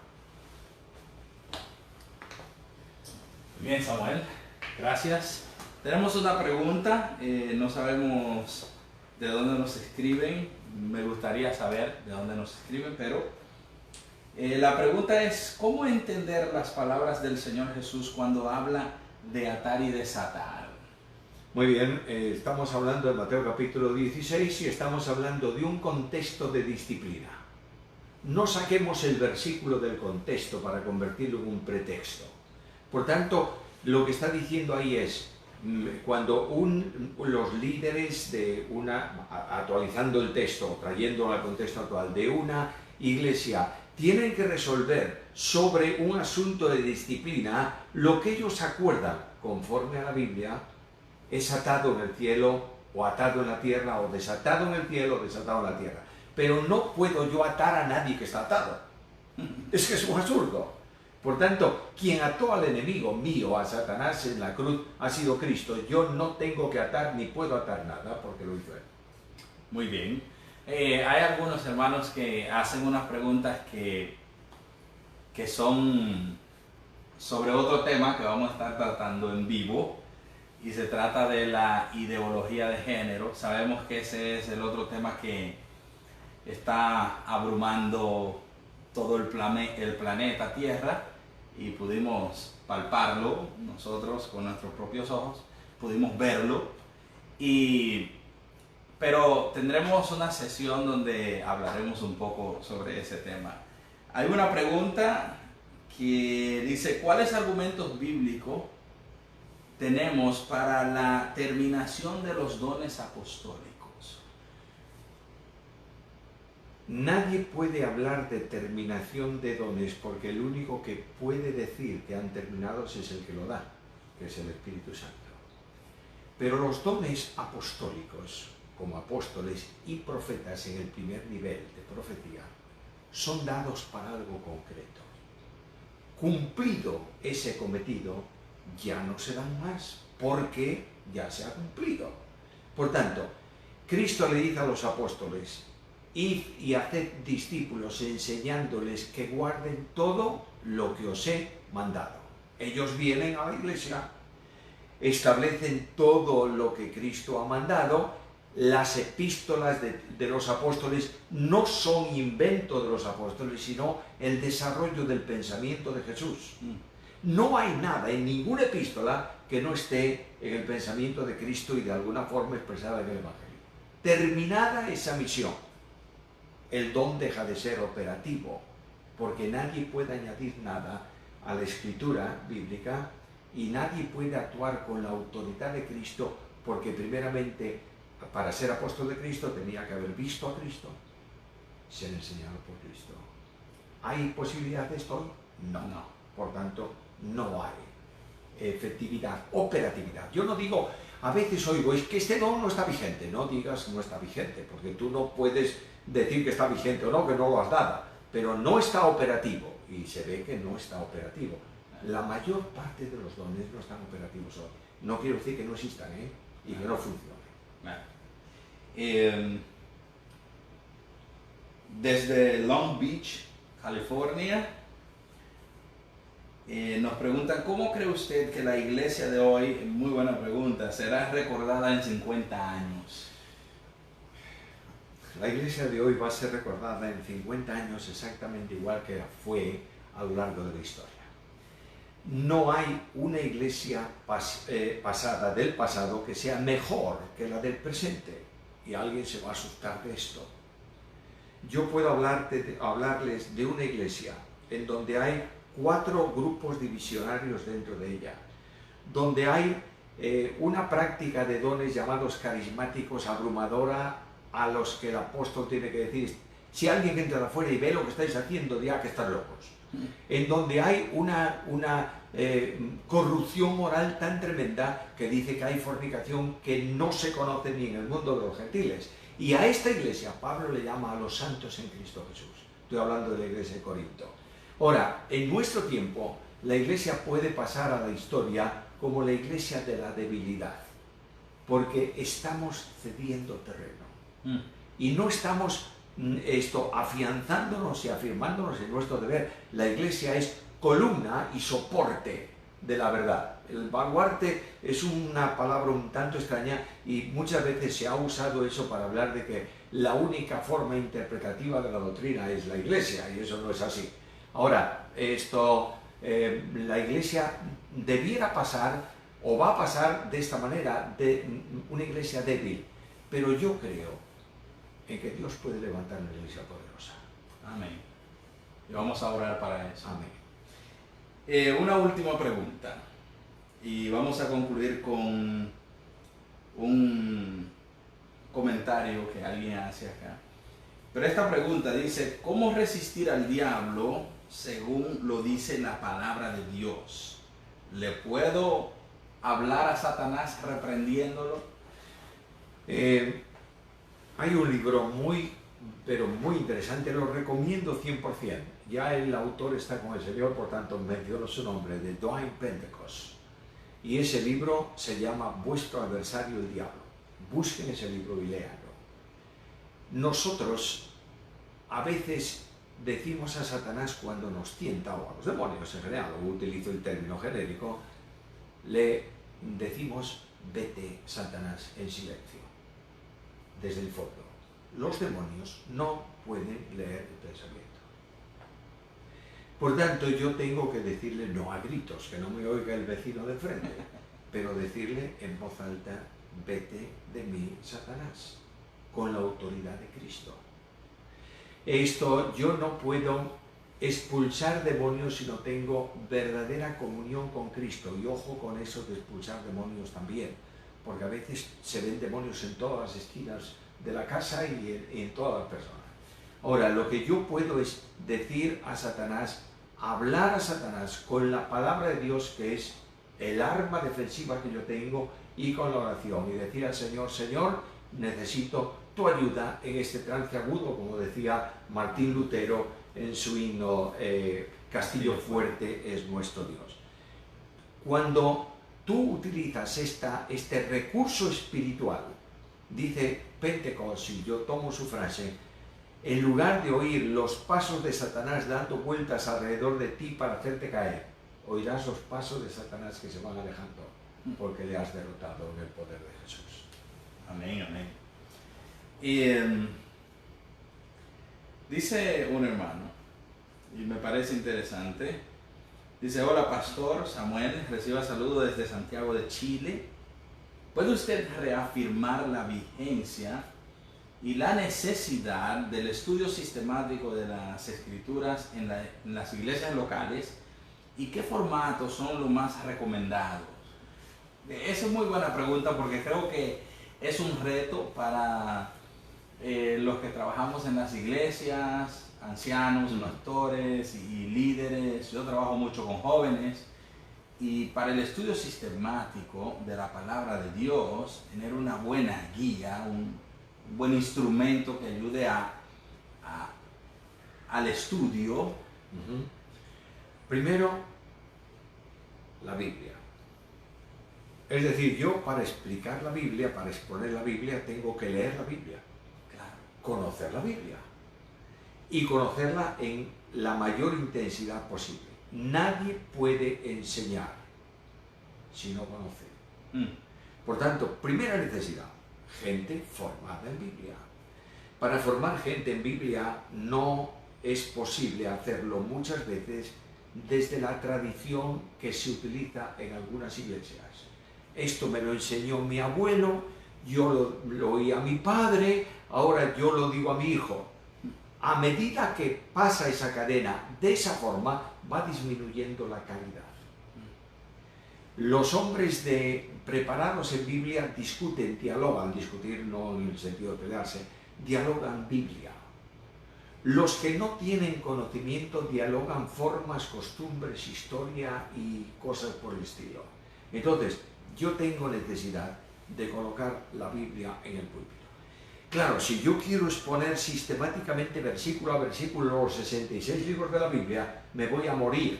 Bien, Samuel, gracias. Tenemos una pregunta, no sabemos de dónde nos escriben, me gustaría saber de dónde nos escriben, pero la pregunta es: ¿cómo entender las palabras del Señor Jesús cuando habla de atar y desatar? Muy bien, estamos hablando de Mateo capítulo 16 y estamos hablando de un contexto de disciplina. No saquemos el versículo del contexto para convertirlo en un pretexto. Por tanto, lo que está diciendo ahí es, cuando los líderes actualizando el texto, trayéndolo al contexto actual, de una iglesia, tienen que resolver sobre un asunto de disciplina, lo que ellos acuerdan conforme a la Biblia es atado en el cielo o atado en la tierra, o desatado en el cielo o desatado en la tierra. Pero no puedo yo atar a nadie que está atado. Es que es un absurdo. Por tanto, quien ató al enemigo mío, a Satanás en la cruz, ha sido Cristo. Yo no tengo que atar ni puedo atar nada porque lo hizo Él. Muy bien. Hay algunos hermanos que hacen unas preguntas que son sobre otro tema que vamos a estar tratando en vivo, y se trata de la ideología de género. Sabemos que ese es el otro tema que está abrumando todo el planeta Tierra, y pudimos palparlo nosotros con nuestros propios ojos, pudimos verlo, pero tendremos una sesión donde hablaremos un poco sobre ese tema. Hay una pregunta que dice: ¿cuáles argumentos bíblicos tenemos para la terminación de los dones apostólicos? Nadie puede hablar de terminación de dones, porque el único que puede decir que han terminado es el que lo da, que es el Espíritu Santo. Pero los dones apostólicos, como apóstoles y profetas en el primer nivel de profecía, son dados para algo concreto. Cumplido ese cometido, ya no se dan más, porque ya se ha cumplido. Por tanto, Cristo le dice a los apóstoles, id y haced discípulos enseñándoles que guarden todo lo que os he mandado. Ellos vienen a la iglesia, establecen todo lo que Cristo ha mandado. Las epístolas de los apóstoles no son invento de los apóstoles, sino el desarrollo del pensamiento de Jesús. No hay nada en ninguna epístola que no esté en el pensamiento de Cristo y de alguna forma expresada en el Evangelio. Terminada esa misión, el don deja de ser operativo, porque nadie puede añadir nada a la escritura bíblica y nadie puede actuar con la autoridad de Cristo, porque primeramente, para ser apóstol de Cristo, tenía que haber visto a Cristo, ser enseñado por Cristo. ¿Hay posibilidad de esto hoy? No. Por tanto, no hay efectividad, operatividad. Yo no digo, a veces oigo, es que este don no está vigente. No digas no está vigente, porque tú no puedes decir que está vigente o no, que no lo has dado, pero no está operativo, y se ve que no está operativo. La mayor parte de los dones no están operativos hoy. No quiero decir que no existan, y que no funcionen. Desde Long Beach, California, nos preguntan, ¿cómo cree usted que la iglesia de hoy, muy buena pregunta, será recordada en 50 años? La iglesia de hoy va a ser recordada en 50 años exactamente igual que fue a lo largo de la historia. No hay una iglesia pasada del pasado que sea mejor que la del presente. Y alguien se va a asustar de esto. Yo puedo hablarles de una iglesia en donde hay 4 grupos divisionarios dentro de ella, donde hay una práctica de dones llamados carismáticos abrumadora, a los que el apóstol tiene que decir, si alguien entra de afuera y ve lo que estáis haciendo, dirá que están locos. En donde hay una corrupción moral tan tremenda que dice que hay fornicación que no se conoce ni en el mundo de los gentiles. Y a esta iglesia Pablo le llama a los santos en Cristo Jesús. Estoy hablando de la iglesia de Corinto. Ahora, en nuestro tiempo, la iglesia puede pasar a la historia como la iglesia de la debilidad, porque estamos cediendo terreno. Y no estamos afianzándonos y afirmándonos en nuestro deber. La iglesia es columna y soporte de la verdad. El baluarte es una palabra un tanto extraña y muchas veces se ha usado eso para hablar de que la única forma interpretativa de la doctrina es la iglesia, y eso no es así. Ahora, la iglesia debiera pasar o va a pasar de esta manera, de una iglesia débil, pero yo creo en que Dios puede levantar una iglesia poderosa. Amén. Y vamos a orar para eso. Amén. Una última pregunta. Y vamos a concluir con un comentario que alguien hace acá. Pero esta pregunta dice, ¿cómo resistir al diablo según lo dice la palabra de Dios? ¿Le puedo hablar a Satanás reprendiéndolo? Hay un libro pero muy interesante, lo recomiendo 100%. Ya el autor está con el Señor, por tanto menciono su nombre, de Dwight Pentecost. Y ese libro se llama Vuestro adversario el diablo. Busquen ese libro y léanlo. Nosotros a veces decimos a Satanás cuando nos tienta, o a los demonios en general, o utilizo el término genérico, le decimos, vete, Satanás, en silencio, desde el fondo. Los demonios no pueden leer el pensamiento. Por tanto, yo tengo que decirle no a gritos, que no me oiga el vecino de frente, pero decirle en voz alta, vete de mí, Satanás, con la autoridad de Cristo. Yo no puedo expulsar demonios si no tengo verdadera comunión con Cristo. Y ojo con eso de expulsar demonios también, porque a veces se ven demonios en todas las esquinas de la casa y en todas las personas. Ahora, lo que yo puedo es decir a Satanás, hablar a Satanás con la palabra de Dios, que es el arma defensiva que yo tengo, y con la oración, y decir al Señor, Señor, necesito tu ayuda en este trance agudo, como decía Martín Lutero en su himno Castillo fuerte es nuestro Dios. Cuando tú utilizas este recurso espiritual Dice Pentecostés, y yo tomo su frase, en lugar de oír los pasos de Satanás dando vueltas alrededor de ti para hacerte caer, oirás los pasos de Satanás que se van alejando, porque le has derrotado en el poder de Jesús. Amén, amén. Y dice un hermano, y me parece interesante, dice: hola pastor Samuel, reciba saludos desde Santiago de Chile. ¿Puede usted reafirmar la vigencia y la necesidad del estudio sistemático de las escrituras en las iglesias locales? ¿Y qué formatos son los más recomendados? Esa es muy buena pregunta, porque creo que es un reto para los que trabajamos en las iglesias, ancianos, pastores y líderes. Yo trabajo mucho con jóvenes, y para el estudio sistemático de la palabra de Dios, tener una buena guía, un buen instrumento que ayude al estudio. Primero, la Biblia. Es decir, yo para explicar la Biblia, para exponer la Biblia, tengo que leer la Biblia, conocer la Biblia y conocerla en la mayor intensidad posible. Nadie puede enseñar si no conoce. Por tanto, primera necesidad, gente formada en Biblia. Para formar gente en Biblia no es posible hacerlo muchas veces desde la tradición que se utiliza en algunas iglesias. Esto me lo enseñó mi abuelo, yo lo oí a mi padre, ahora yo lo digo a mi hijo. A medida que pasa esa cadena de esa forma, va disminuyendo la calidad. Los hombres preparados en Biblia discuten, dialogan, discutir no en el sentido de pelearse, dialogan Biblia. Los que no tienen conocimiento dialogan formas, costumbres, historia y cosas por el estilo. Entonces, yo tengo necesidad de colocar la Biblia en el púlpito. Claro, si yo quiero exponer sistemáticamente versículo a versículo los 66 libros de la Biblia, me voy a morir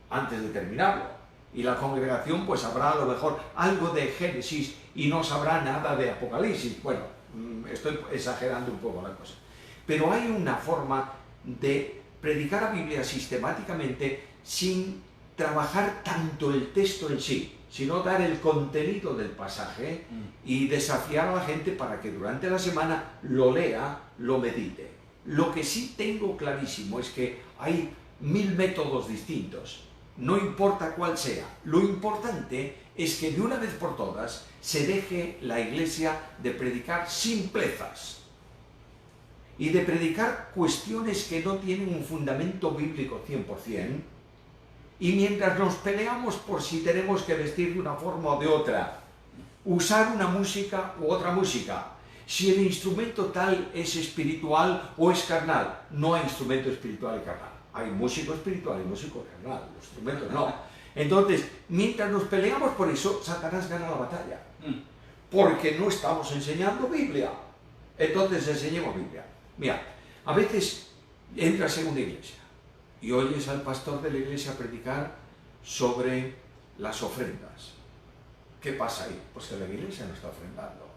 antes de terminarlo. Y la congregación pues sabrá a lo mejor algo de Génesis y no sabrá nada de Apocalipsis. Bueno, estoy exagerando un poco la cosa. Pero hay una forma de predicar la Biblia sistemáticamente sin trabajar tanto el texto en sí, sino dar el contenido del pasaje y desafiar a la gente para que durante la semana lo lea, lo medite. Lo que sí tengo clarísimo es que hay 1000 métodos distintos, no importa cuál sea. Lo importante es que de una vez por todas se deje la iglesia de predicar simplezas y de predicar cuestiones que no tienen un fundamento bíblico 100%, y mientras nos peleamos por si tenemos que vestir de una forma o de otra, usar una música u otra música, si el instrumento tal es espiritual o es carnal, no hay instrumento espiritual y carnal. Hay músico espiritual y músico carnal, los instrumentos no. Entonces, mientras nos peleamos por eso, Satanás gana la batalla. Porque no estamos enseñando Biblia. Entonces enseñemos Biblia. Mira, a veces entras en una iglesia y oyes al pastor de la iglesia predicar sobre las ofrendas. ¿Qué pasa ahí? Pues que la iglesia no está ofrendando.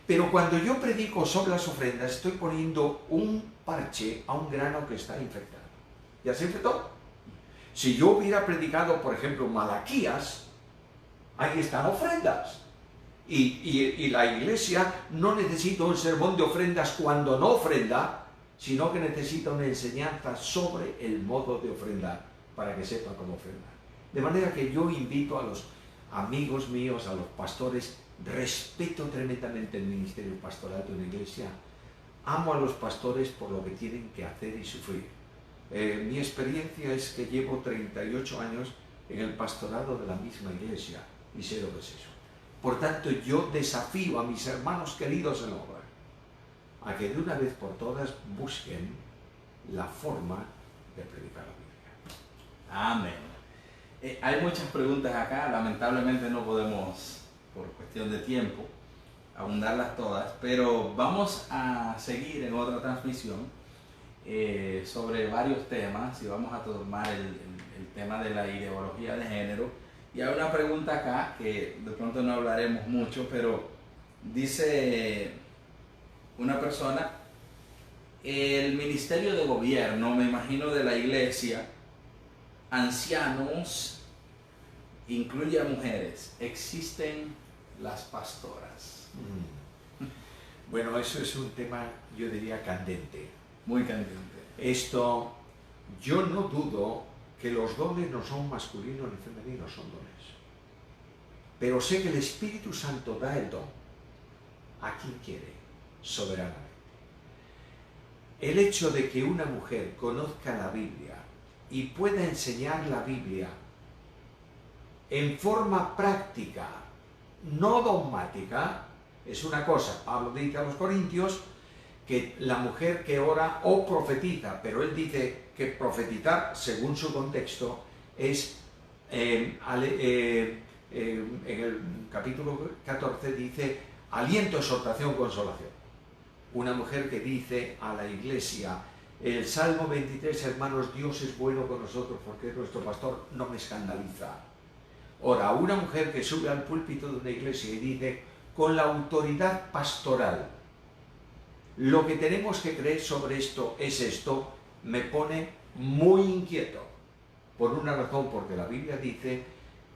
Pero cuando yo predico sobre las ofrendas, estoy poniendo un parche a un grano que está infectado. ¿Ya se infectó? Si yo hubiera predicado, por ejemplo, Malaquías, ahí están ofrendas. Y la iglesia no necesita un sermón de ofrendas cuando no ofrenda, sino que necesita una enseñanza sobre el modo de ofrendar, para que sepa cómo ofrendar. De manera que yo invito a los amigos míos, a los pastores, respeto tremendamente el ministerio pastoral de una iglesia, amo a los pastores por lo que tienen que hacer y sufrir. Mi experiencia es que llevo 38 años en el pastorado de la misma iglesia y sé lo que es eso. Por tanto, yo desafío a mis hermanos queridos en obra a que de una vez por todas busquen la forma de predicar la Biblia. Amén. Hay muchas preguntas acá, lamentablemente no podemos, por cuestión de tiempo, abundarlas todas, pero vamos a seguir en otra transmisión sobre varios temas, y vamos a tomar el tema de la ideología de género. Y hay una pregunta acá que de pronto no hablaremos mucho, pero Dice una persona, el ministerio de gobierno, me imagino de la iglesia, ancianos, incluye a mujeres, existen las pastoras. Bueno, eso es un tema, yo diría, candente. Muy candente. Esto, yo no dudo que los dones no son masculinos ni femeninos, son dones. Pero sé que el Espíritu Santo da el don a quien quiere, soberanamente. El hecho de que una mujer conozca la Biblia y pueda enseñar la Biblia en forma práctica, no dogmática, es una cosa. Pablo dice a los Corintios que la mujer que ora o profetiza, pero él dice que profetizar, según su contexto, es, en el capítulo 14 dice, aliento, exhortación, consolación. Una mujer que dice a la iglesia, el Salmo 23, hermanos, Dios es bueno con nosotros porque es nuestro pastor, no me escandaliza. Ahora, una mujer que sube al púlpito de una iglesia y dice, con la autoridad pastoral, lo que tenemos que creer sobre esto es esto, me pone muy inquieto. Por una razón, porque la Biblia dice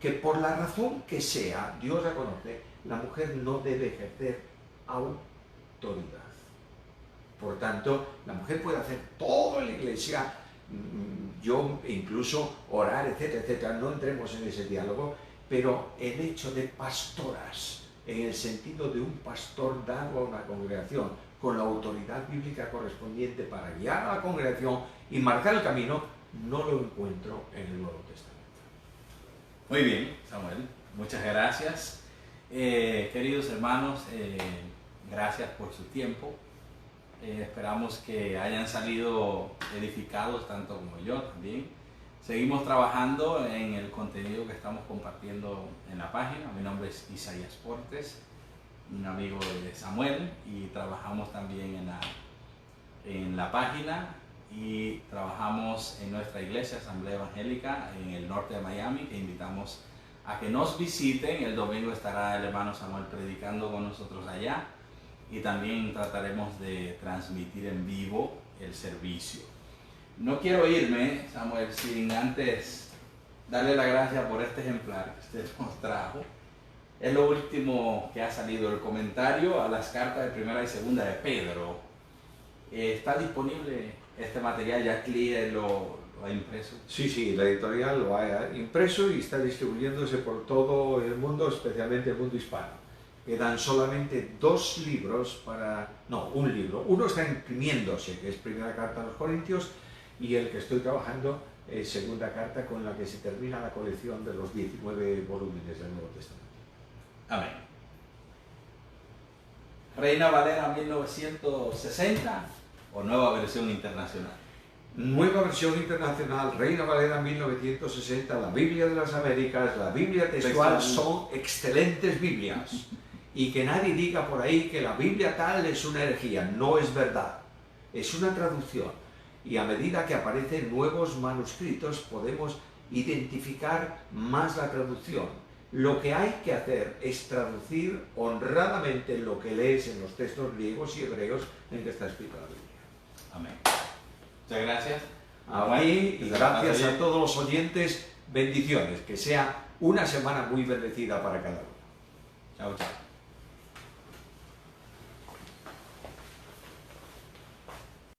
que por la razón que sea, Dios la conoce, la mujer no debe ejercer autoridad. Por tanto, la mujer puede hacer todo en la iglesia, yo incluso orar, etcétera, etcétera. No entremos en ese diálogo, pero el hecho de pastoras, en el sentido de un pastor dado a una congregación con la autoridad bíblica correspondiente para guiar a la congregación y marcar el camino, no lo encuentro en el Nuevo Testamento. Muy bien, Samuel, muchas gracias. Queridos hermanos, gracias por su tiempo. Esperamos que hayan salido edificados tanto como yo también. Seguimos trabajando en el contenido que estamos compartiendo en la página. Mi nombre es Isaías Portes, un amigo de Samuel, y trabajamos también en la página y trabajamos en nuestra iglesia Asamblea Evangélica en el norte de Miami, que invitamos a que nos visiten. El domingo estará el hermano Samuel predicando con nosotros allá. Y también trataremos de transmitir en vivo el servicio. No quiero irme, Samuel, sin antes darle las gracias por este ejemplar que usted nos trajo. Es lo último que ha salido, el comentario a las cartas de primera y segunda de Pedro. ¿Está disponible este material? ¿Ya Clear lo ha impreso? Sí, la editorial lo ha impreso y está distribuyéndose por todo el mundo, especialmente el mundo hispano. Quedan solamente dos libros un libro. Uno está imprimiéndose, que es primera carta a los Corintios, y el que estoy trabajando es segunda carta, con la que se termina la colección de los 19 volúmenes del Nuevo Testamento. Amén. Reina Valera 1960 o nueva versión internacional. Nueva versión internacional, Reina Valera 1960, la Biblia de las Américas, la Biblia textual, son excelentes Biblias. Y que nadie diga por ahí que la Biblia tal es una herejía, no es verdad, es una traducción. Y a medida que aparecen nuevos manuscritos podemos identificar más la traducción. Lo que hay que hacer es traducir honradamente lo que lees en los textos griegos y hebreos en que está escrita la Biblia. Amén. Muchas gracias. A mí, y gracias a todos los oyentes, bendiciones, que sea una semana muy bendecida para cada uno. Chao, chao.